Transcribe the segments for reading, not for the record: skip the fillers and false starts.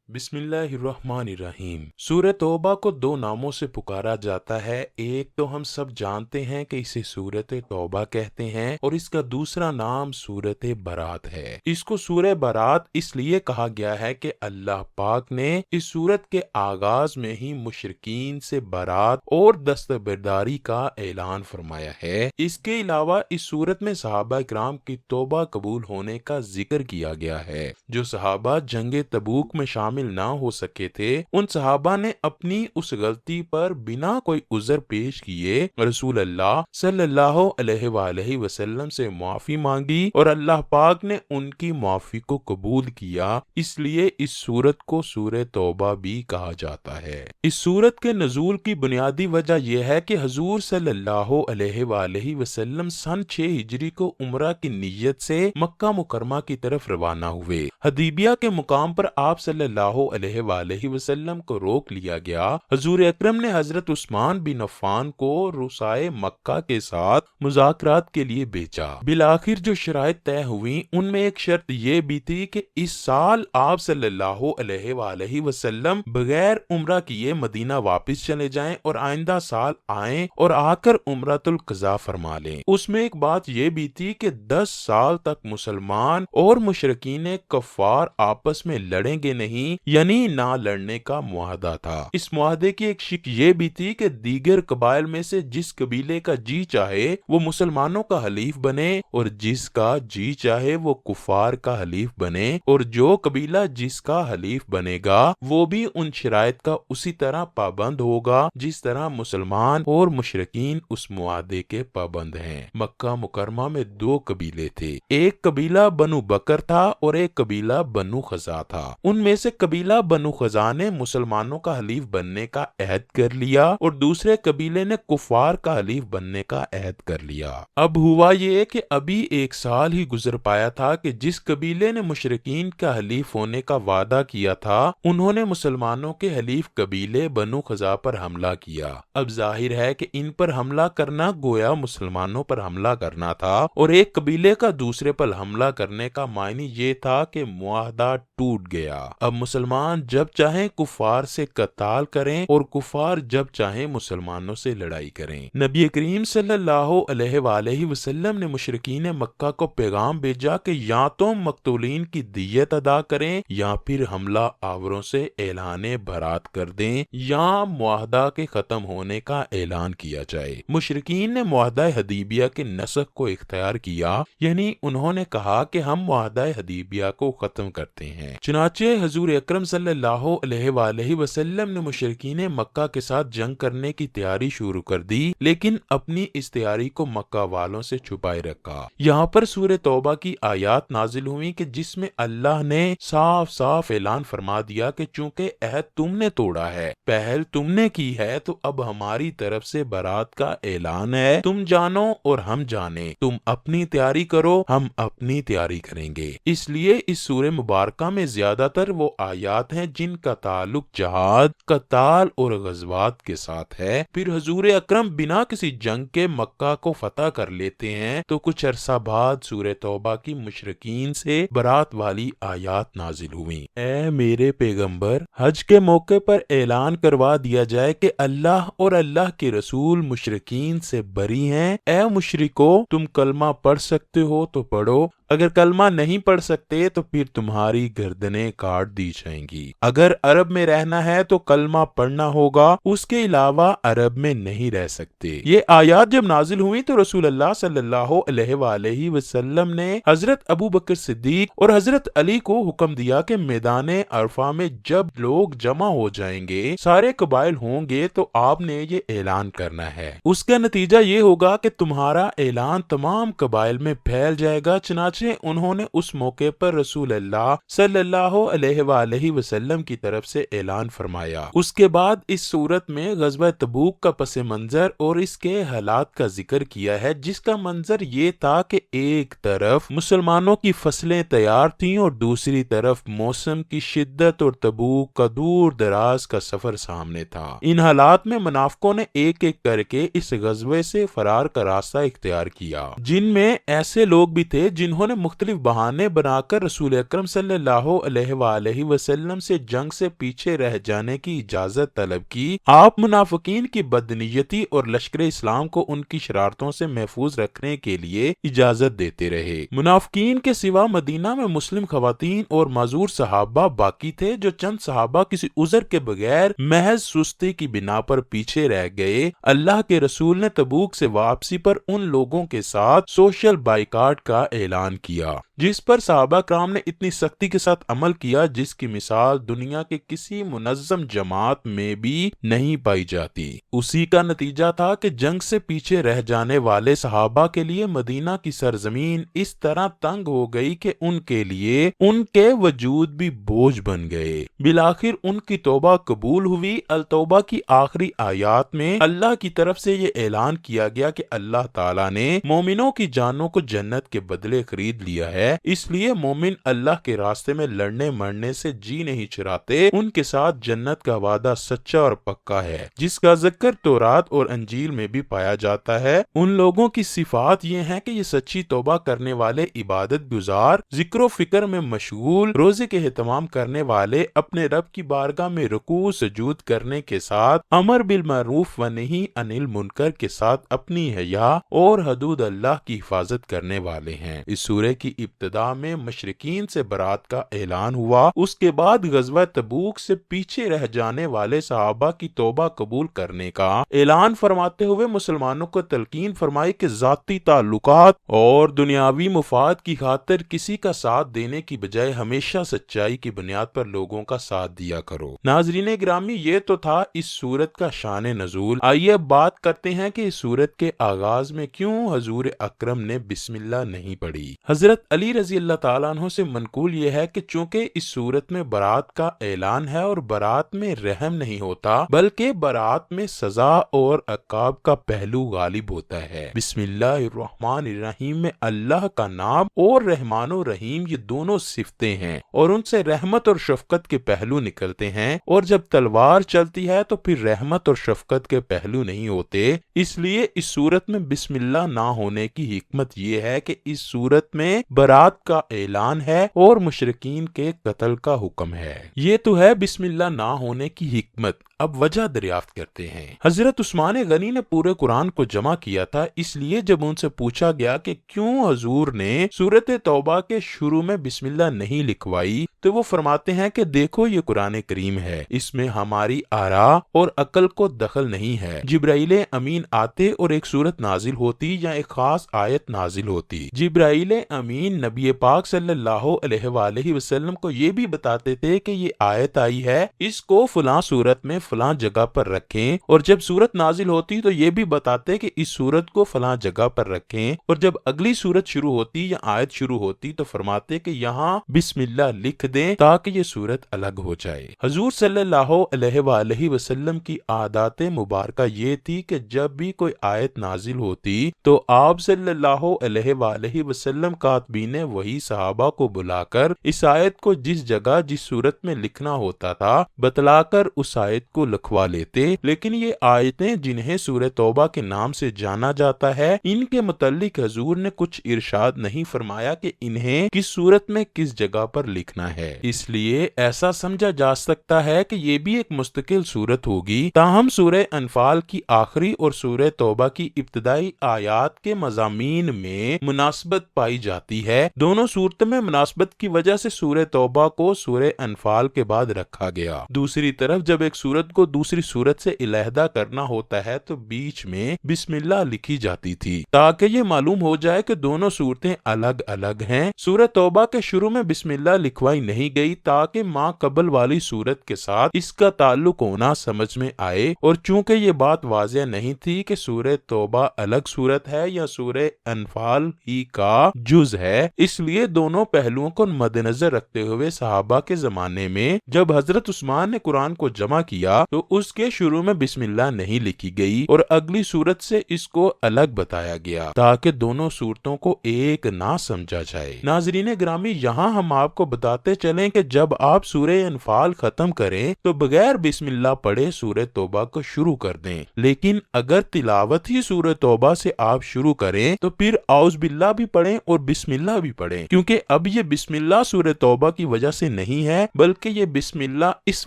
بسم اللہ الرحمن الرحیم۔ سورہ توبہ کو دو ناموں سے پکارا جاتا ہے۔ ایک تو ہم سب جانتے ہیں کہ اسے سورۃ توبہ کہتے ہیں اور اس کا دوسرا نام سورۃ برات ہے۔ اس کو سورہ برات اس لیے کہا گیا ہے کہ اللہ پاک نے اس سورت کے آغاز میں ہی مشرکین سے برات اور دستبرداری کا اعلان فرمایا ہے۔ اس کے علاوہ اس سورت میں صحابہ کرام کی توبہ قبول ہونے کا ذکر کیا گیا ہے۔ جو صحابہ جنگ تبوک میں شامل نہ ہو سکے تھے، ان صحابہ نے اپنی اس غلطی پر بنا کوئی عذر پیش کیے رسول اللہ صلی اللہ علیہ وآلہ وسلم سے معافی مانگی اور اللہ پاک نے ان کی معافی کو قبول کیا۔ اس لیے اس سورت کو سورہ توبہ بھی کہا جاتا ہے۔ اس سورت کے نزول کی بنیادی وجہ یہ ہے کہ حضور صلی اللہ علیہ وآلہ وسلم سن 6 ہجری کو عمرہ کی نیت سے مکہ مکرمہ کی طرف روانہ ہوئے۔ حدیبیہ کے مقام پر آپ صلی اللہ علیہ وآلہ وسلم کو روک لیا گیا۔ حضور اکرم نے حضرت عثمان بن عفان کو رؤسائے مکہ کے ساتھ مذاکرات کے لیے بھیجا۔ بالآخر جو شرائط طے ہوئی ان میں ایک شرط یہ بھی تھی کہ اس سال آپ صلی اللہ علیہ وآلہ وسلم بغیر عمرہ کیے مدینہ واپس چلے جائیں اور آئندہ سال آئیں اور آ کر عمرۃ القضاء فرما لیں۔ اس میں ایک بات یہ بھی تھی کہ 10 سال تک مسلمان اور مشرکین کفار آپس میں لڑیں گے نہیں، یعنی نہ لڑنے کا معاہدہ تھا۔ اس معاہدے کی ایک شک یہ بھی تھی کہ دیگر قبائل میں سے جس قبیلے کا جی چاہے وہ مسلمانوں کا حلیف بنے اور جس کا جی چاہے وہ کفار کا حلیف بنے، اور جو قبیلہ جس کا حلیف بنے گا وہ بھی ان شرائط کا اسی طرح پابند ہوگا جس طرح مسلمان اور مشرکین اس معاہدے کے پابند ہیں۔ مکہ مکرمہ میں 2 قبیلے تھے، ایک قبیلہ بنو بکر تھا اور ایک قبیلہ بنو خزاع تھا۔ ان میں سے قبیلہ بنو خزاع نے مسلمانوں کا حلیف بننے کا عہد کر لیا اور دوسرے قبیلے نے کفار کا حلیف بننے کا عہد کر لیا۔ اب ہوا یہ کہ ابھی 1 سال ہی گزر پایا تھا کہ جس قبیلے نے مشرکین کا حلیف ہونے کا وعدہ کیا تھا انہوں نے مسلمانوں کے حلیف قبیلے بنو خزاع پر حملہ کیا۔ اب ظاہر ہے کہ ان پر حملہ کرنا گویا مسلمانوں پر حملہ کرنا تھا، اور ایک قبیلے کا دوسرے پر حملہ کرنے کا معنی یہ تھا کہ معاہدہ ٹوٹ گیا۔ اب مسلمان جب چاہیں کفار سے قتال کریں اور کفار جب چاہیں مسلمانوں سے لڑائی کریں۔ نبی کریم صلی اللہ علیہ وآلہ وسلم نے مشرکین مکہ کو پیغام بھیجا کہ یا تو مقتولین کی دیت ادا کریں یا پھر حملہ آوروں سے اعلان برات کر دیں یا معاہدہ کے ختم ہونے کا اعلان کیا جائے۔ مشرکین نے معاہدہ حدیبیہ کے نسخ کو اختیار کیا، یعنی انہوں نے کہا کہ ہم معاہدہ حدیبیہ کو ختم کرتے ہیں۔ چنانچہ حضور اکرم صلی اللہ علیہ وآلہ وسلم نے مشرکین مکہ کے ساتھ جنگ کرنے کی تیاری شروع کر دی، لیکن اپنی اس تیاری کو مکہ والوں سے چھپائے رکھا۔ یہاں پر سورہ توبہ کی آیات نازل ہوئی کہ جس میں اللہ نے صاف صاف اعلان فرما دیا کہ چونکہ عہد تم نے توڑا ہے، پہل تم نے کی ہے، تو اب ہماری طرف سے برات کا اعلان ہے۔ تم جانو اور ہم جانیں، تم اپنی تیاری کرو، ہم اپنی تیاری کریں گے۔ اس لیے اس سورہ مبارکہ میں زیادہ تر وہ آیات ہیں جن کا تعلق جہاد، قتال اور غزوات کے ساتھ ہے۔ پھر حضور اکرم بنا کسی جنگ کے مکہ کو فتح کر لیتے ہیں تو کچھ عرصہ بعد سورہ توبہ کی مشرکین سے برات والی آیات نازل ہوئیں۔ اے میرے پیغمبر، حج کے موقع پر اعلان کروا دیا جائے کہ اللہ اور اللہ کے رسول مشرکین سے بری ہیں۔ اے مشرکو، تم کلمہ پڑھ سکتے ہو تو پڑھو، اگر کلمہ نہیں پڑھ سکتے تو پھر تمہاری گردنیں کاٹ دی جائیں گی۔ اگر عرب میں رہنا ہے تو کلمہ پڑھنا ہوگا، اس کے علاوہ عرب میں نہیں رہ سکتے۔ یہ آیات جب نازل ہوئی تو رسول اللہ صلی اللہ علیہ وآلہ وسلم نے حضرت ابو بکر صدیق اور حضرت علی کو حکم دیا کہ میدان عرفہ میں جب لوگ جمع ہو جائیں گے، سارے قبائل ہوں گے، تو آپ نے یہ اعلان کرنا ہے۔ اس کا نتیجہ یہ ہوگا کہ تمہارا اعلان تمام قبائل میں پھیل جائے گا۔ چنانچہ انہوں نے اس موقع پر رسول اللہ صلی اللہ علیہ وآلہ وسلم کی طرف سے اعلان فرمایا۔ اس کے بعد اس سورت میں غزوہ تبوک کا پس منظر اور اس کے حالات کا ذکر کیا ہے، جس کا منظر یہ تھا کہ ایک طرف مسلمانوں کی فصلیں تیار تھیں اور دوسری طرف موسم کی شدت اور تبوک کا دور دراز کا سفر سامنے تھا۔ ان حالات میں منافقوں نے ایک ایک کر کے اس غزوے سے فرار کا راستہ اختیار کیا، جن میں ایسے لوگ بھی تھے جنہوں انہوں نے مختلف بہانے بنا کر رسول اکرم صلی اللہ علیہ وآلہ وسلم سے جنگ سے پیچھے رہ جانے کی اجازت طلب کی۔ آپ منافقین کی بدنیتی اور لشکر اسلام کو ان کی شرارتوں سے محفوظ رکھنے کے لیے اجازت دیتے رہے۔ منافقین کے سوا مدینہ میں مسلم خواتین اور معذور صحابہ باقی تھے، جو چند صحابہ کسی عذر کے بغیر محض سستی کی بنا پر پیچھے رہ گئے۔ اللہ کے رسول نے تبوک سے واپسی پر ان لوگوں کے ساتھ سوشل بائیکاٹ کا اعلان کیا، جس پر صحابہ کرام نے اتنی سختی کے ساتھ عمل کیا جس کی مثال دنیا کے کسی منظم جماعت میں بھی نہیں پائی جاتی۔ اسی کا نتیجہ تھا کہ جنگ سے پیچھے رہ جانے والے صحابہ کے لیے مدینہ کی سرزمین اس طرح تنگ ہو گئی کہ ان کے لیے ان کے وجود بھی بوجھ بن گئے۔ بالآخر ان کی توبہ قبول ہوئی۔ التوبہ کی آخری آیات میں اللہ کی طرف سے یہ اعلان کیا گیا کہ اللہ تعالیٰ نے مومنوں کی جانوں کو جنت کے بدلے خرید لیا ہے، اس لیے مومن اللہ کے راستے میں لڑنے مرنے سے جی نہیں چراتے، ان کے ساتھ جنت کا وعدہ سچا اور پکا ہے، جس کا ذکر تورات اور انجیل میں بھی پایا جاتا ہے۔ ان لوگوں کی صفات یہ ہیں کہ یہ سچی توبہ کرنے والے، عبادت گزار، ذکر و فکر میں مشغول، روزے کے اہتمام کرنے والے، اپنے رب کی بارگاہ میں رکوع سجود کرنے کے ساتھ امر بالمعروف و نہی عن المنکر کے ساتھ اپنی حیا اور حدود اللہ کی حفاظت کرنے والے ہیں۔ اس سورہ کی ابتدا میں مشرکین سے برات کا اعلان ہوا، اس کے بعد غزوہ تبوک سے پیچھے رہ جانے والے صحابہ کی توبہ قبول کرنے کا اعلان فرماتے ہوئے مسلمانوں کو تلقین فرمائی کہ ذاتی تعلقات اور دنیاوی مفاد کی خاطر کسی کا ساتھ دینے کی بجائے ہمیشہ سچائی کی بنیاد پر لوگوں کا ساتھ دیا کرو۔ ناظرین گرامی، یہ تو تھا اس سورت کا شان نزول۔ آئیے اب بات کرتے ہیں کہ اس سورت کے آغاز میں کیوں حضور اکرم نے بسم اللہ نہیں پڑھی۔ حضرت علی رضی اللہ تعالیٰ عنہ سے منقول یہ ہے کہ چونکہ اس سورت میں برات کا اعلان ہے اور برات میں رحم نہیں ہوتا، بلکہ برات میں سزا اور عقاب کا پہلو غالب ہوتا ہے۔ بسم اللہ الرحمن الرحیم میں اللہ کا نام اور رحمان و رحیم یہ دونوں صفتیں ہیں اور ان سے رحمت اور شفقت کے پہلو نکلتے ہیں، اور جب تلوار چلتی ہے تو پھر رحمت اور شفقت کے پہلو نہیں ہوتے۔ اس لیے اس سورت میں بسم اللہ نہ ہونے کی حکمت یہ ہے کہ اس سورت میں برات کا اعلان ہے اور مشرکین کے قتل کا حکم ہے۔ یہ تو ہے بسم اللہ نہ ہونے کی حکمت۔ اب وجہ دریافت کرتے ہیں۔ حضرت عثمان غنی نے پورے قرآن کو جمع کیا تھا، اس لیے جب ان سے پوچھا گیا کہ کیوں حضور نے سورت توبہ کے شروع میں بسم اللہ نہیں لکھوائی، تو وہ فرماتے ہیں کہ دیکھو یہ قرآن کریم ہے، اس میں ہماری آراء اور عقل کو دخل نہیں ہے۔ جبرائیل امین آتے اور ایک سورت نازل ہوتی یا ایک خاص آیت نازل ہوتی۔ جبرائیل امین نبی پاک صلی اللہ علیہ وآلہ وسلم کو یہ بھی بتاتے تھے کہ یہ آیت آئی ہے، اس کو فلاں سورت میں فلاں جگہ پر رکھیں، اور جب سورت نازل ہوتی تو یہ بھی بتاتے کہ اس سورت کو فلاں جگہ پر رکھیں، اور جب اگلی سورت شروع ہوتی یا آیت شروع ہوتی تو فرماتے کہ یہاں بسم اللہ لکھ دیں تاکہ یہ سورت الگ ہو جائے۔ حضور صلی اللہ علیہ وآلہ وسلم کی عادات مبارکہ یہ تھی کہ جب بھی کوئی آیت نازل ہوتی تو آپ صلی اللہ علیہ وآلہ وسلم کاتبین وحی صحابہ کو بلا کر اس آیت کو جس جگہ جس سورت میں لکھنا ہوتا تھا بتلا کر اس آیت کو لکھوا لیتے۔ لیکن یہ آیتیں جنہیں سورہ توبہ کے نام سے جانا جاتا ہے، ان کے متعلق حضور نے کچھ ارشاد نہیں فرمایا کہ انہیں کس سورت میں کس جگہ پر لکھنا ہے، اس لیے ایسا سمجھا جا سکتا ہے کہ یہ بھی ایک مستقل سورت ہوگی۔ تاہم سورہ انفال کی آخری اور سورہ توبہ کی ابتدائی آیات کے مضامین میں مناسبت پائی جاتی ہے۔ دونوں صورتوں میں مناسبت کی وجہ سے سورہ توبہ کو سورہ انفال کے بعد رکھا گیا۔ دوسری طرف جب ایک سورت کو دوسری سورت سے علیحدہ کرنا ہوتا ہے تو بیچ میں بسم اللہ لکھی جاتی تھی تاکہ یہ معلوم ہو جائے کہ دونوں صورتیں الگ الگ ہیں۔ سورہ توبہ کے شروع میں بسم اللہ لکھوائی نہیں گئی تاکہ ماں قبل والی سورت کے ساتھ اس کا تعلق ہونا سمجھ میں آئے، اور چونکہ یہ بات واضح نہیں تھی کہ سورہ توبہ الگ سورت ہے یا سورہ انفال ہی کا جز ہے، اس لیے دونوں پہلوؤں کو مد نظر رکھتے ہوئے صحابہ کے زمانے میں جب حضرت عثمان نے قرآن کو جمع کیا گیا تو اس کے شروع میں بسم اللہ نہیں لکھی گئی اور اگلی سورت سے اس کو الگ بتایا گیا تاکہ دونوں سورتوں کو ایک نہ سمجھا جائے۔ ناظرین گرامی، یہاں ہم آپ کو بتاتے چلیں کہ جب آپ سورہ انفال ختم کریں تو بغیر بسم اللہ پڑھے سورہ توبہ کو شروع کر دیں، لیکن اگر تلاوت ہی سورہ توبہ سے آپ شروع کریں تو پھر اعوذ باللہ بھی پڑھیں اور بسم اللہ بھی پڑھیں، کیونکہ اب یہ بسم اللہ سورہ توبہ کی وجہ سے نہیں ہے، بلکہ یہ بسم اللہ اس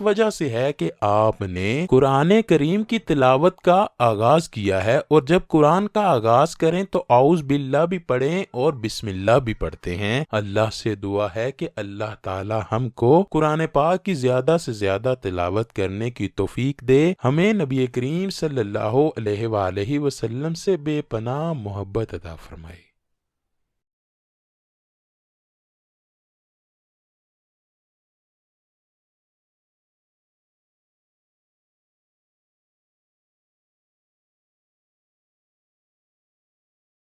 وجہ سے ہے کہ آپ نے قرآن کریم کی تلاوت کا آغاز کیا ہے، اور جب قرآن کا آغاز کریں تو اعوذ باللہ بھی پڑھیں اور بسم اللہ بھی پڑھتے ہیں۔ اللہ سے دعا ہے کہ اللہ تعالی ہم کو قرآن پاک کی زیادہ سے زیادہ تلاوت کرنے کی توفیق دے، ہمیں نبی کریم صلی اللہ علیہ وآلہ وسلم سے بے پناہ محبت عطا فرمائے۔